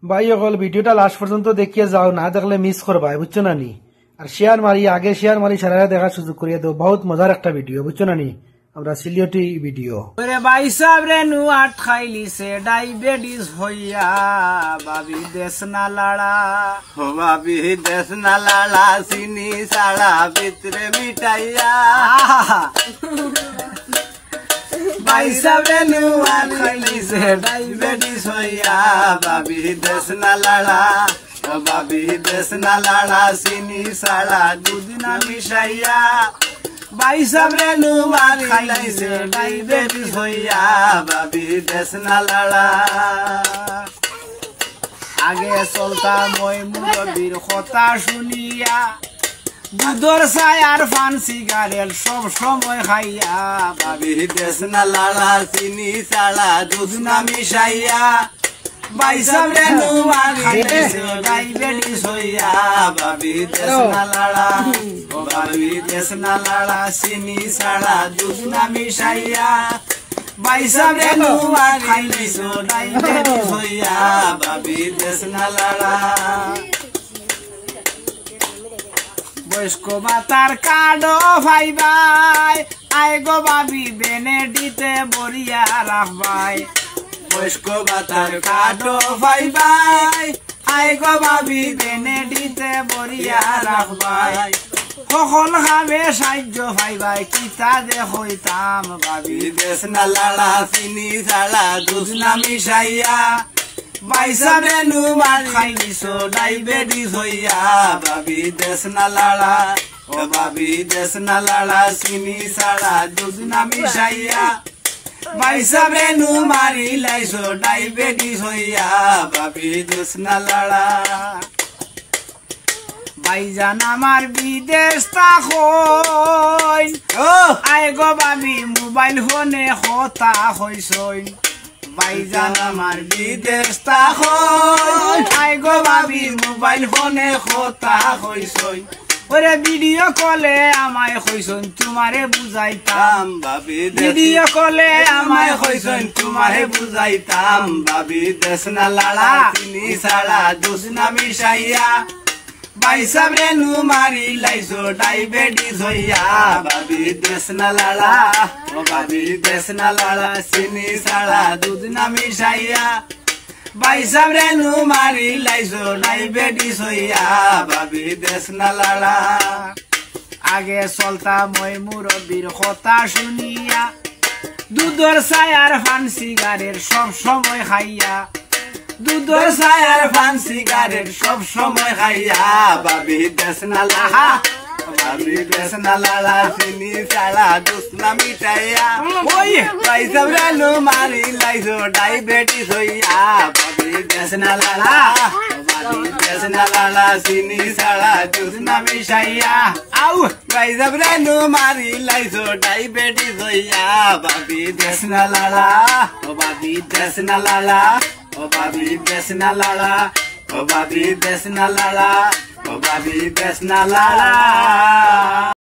ভাই অকল ভিডিওটা লাস্ট পর্যন্ত দেখিয়ে যাও, না দেখলে মিস করবা, বুঝছো না নি? আর শেয়ার মারি, আগে শেয়ার মারি, সারা দেখার সুযোগ করিয়ে দেবো। বহুত মজার একটা ভিডিও, বুঝছো না নি? আমরা সিলিয়টি ভিডিও। ভাই সাহেব রে নু আট খাইলিছে ডায়াবেটিস হইয়া, ভাবি দেশ না লাড়া, ভাবি দেশ না লাড়া, চিনি সাড়া ভিতরে মিটাইয়া। ভাই সাহেব রে নু আট খাইলিছে ডায়াবেটিস হইয়া, ভাবি দেশ না লাড়া, ভাবি দেশ না লাড়া, চিনি সাড়া দুধ না মিশাইয়া। ভাই সাহেব রে নু আট খাইলিছে ডায়াবেটিস হইয়া, ভাবি দেশ না লাড়া। আগে চলতাম ওই মুরব্বীর কথা শুনিয়া, দুধর চাই আর পান সিগারেট সব সময় খাইয়া, ভাবি দেশ না লাড়া, চিনি সাড়া দুধ না মিশাইয়া। ভাই সাহেব রে নু আট খাইলিছে ডায়াবেটিস হইয়া, ভাবি দেশ না লাড়া, ভাবি দেশ না লাড়া, চিনি সাড়া দুধ না মিশাইয়া। ভাই সাহেব রে নু আট খাইলিছে ডায়াবেটিস হইয়া, ভাবি দেশ না লাড়া। বয়স্ক ভাতার কার্ড ভাইবাই, আই গো ভাবি বেনেডিতে বরিয়া রাখবাই। বয়স্ক ভাতার কাটো ভাই ভাই, আই গো ভাবি বেনেডিতে বরিয়া রাখবাই। কখন খাবে সাহায্য ভাইবাই, কিতা দে হইতাম ভাবি দেশ না লাড়া, চিনি সাড়া দুধ না মিশাইয়া। ভাই সাহেব রে নু আট খাইলিছো ডায়াবেটিস হইয়া, ভাবি দেশ না লাড়া, ও ভাবি দেশ না লাড়া, চিনি সাড়া দুধ না মিশাইয়া। ভাই সাহেব রে নু মারি লাইছো ডায়াবেটিস হইয়া, ভাবি দেশ না লাড়া। ভাইজান আমার বিদেশ থাকইন, আই গো ভাবি মোবাইল ফোনে কথা হইছইন। ভাইজান আমার বিদেশ থাকইন, আই গো ভাবি মোবাইল ফোনে কথা হইছই। ওরে ভিডিও কলে আমায় কইছন তোমারে বুঝাইতাম, ভাবি ভিডিও কলে আমায় কইছন তোমারে বুঝাইতাম। ভাবি দেশ না লাড়া, চিনি সাড়া দুধ না মিশাইয়া। ভাই সাহেব রে নু মারি লাইছো ডায়াবেটিস হইয়া, ভাবি দেশ না লাড়া, ও ভাবি দেশ না লাড়া, চিনি সাড়া দুধ না মিশাইয়া। ভাই সাহেব রে নু মারি লাইছো ডায়াবেটিস হইয়া, ভাবি দেশ না লাড়া। আগে চলতাম ওই মুরব্বীর কথা শুনিয়া, দুধর চাই আর পান সিগারেট সব সময় খাইয়া। দুধর চাই আর পান সিগারেট সব সময় খাইয়া, ভাবি দেশ না লাড়া, ভাবি দেশ না লাড়া, চিনি সাড়া দুধ না মিটাইয়া। ওই ভাই সাহেব রে নু মারি লাইছো ডায়াবেটিস হইয়া, ভাবি দেশ না লাড়া, ভাবি দেশ না লাড়া, চিনি সাড়া দুধ না মিশাইয়া। আউ ভাই সাহেব রে নু মারি লাইছো ডায়াবেটিস হইয়া, ভাবি দেশ না লাড়া, ও ভাবি দেশ না লাড়া, ও ভাবি দেশ না লাড়া, ও ভাবি দেশ না লাড়া, ও ভাবি দেশ না লাড়া।